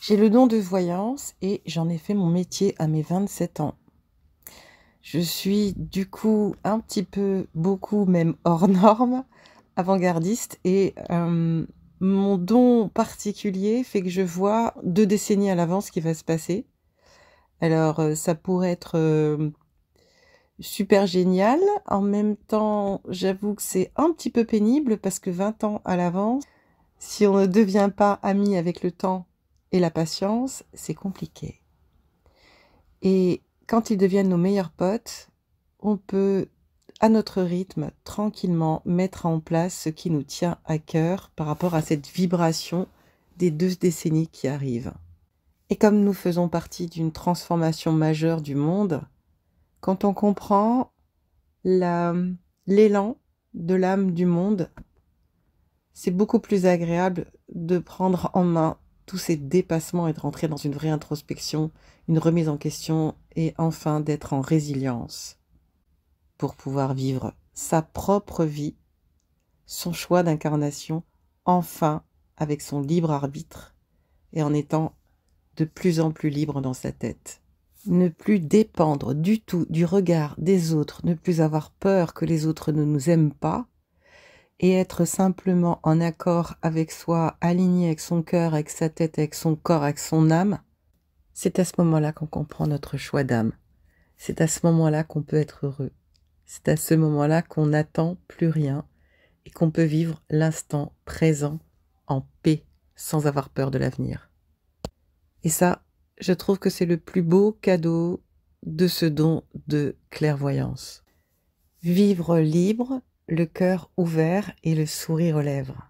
J'ai le don de voyance et j'en ai fait mon métier à mes 27 ans. Je suis du coup un petit peu, beaucoup même hors norme, avant-gardiste et mon don particulier fait que je vois 2 décennies à l'avance ce qui va se passer. Alors ça pourrait être super génial. En même temps, j'avoue que c'est un petit peu pénible parce que 20 ans à l'avance, si on ne devient pas ami avec le temps et la patience, c'est compliqué. Et quand ils deviennent nos meilleurs potes, on peut, à notre rythme, tranquillement mettre en place ce qui nous tient à cœur par rapport à cette vibration des 2 décennies qui arrivent. Et comme nous faisons partie d'une transformation majeure du monde, quand on comprend l'élan de l'âme du monde, c'est beaucoup plus agréable de prendre en main tous ces dépassements et de rentrer dans une vraie introspection, une remise en question et enfin d'être en résilience pour pouvoir vivre sa propre vie, son choix d'incarnation, enfin avec son libre arbitre et en étant de plus en plus libre dans sa tête. Ne plus dépendre du tout du regard des autres, ne plus avoir peur que les autres ne nous aiment pas, et être simplement en accord avec soi, aligné avec son cœur, avec sa tête, avec son corps, avec son âme, c'est à ce moment-là qu'on comprend notre choix d'âme. C'est à ce moment-là qu'on peut être heureux. C'est à ce moment-là qu'on n'attend plus rien et qu'on peut vivre l'instant présent en paix, sans avoir peur de l'avenir. Et ça, je trouve que c'est le plus beau cadeau de ce don de clairvoyance. Vivre libre, le cœur ouvert et le sourire aux lèvres.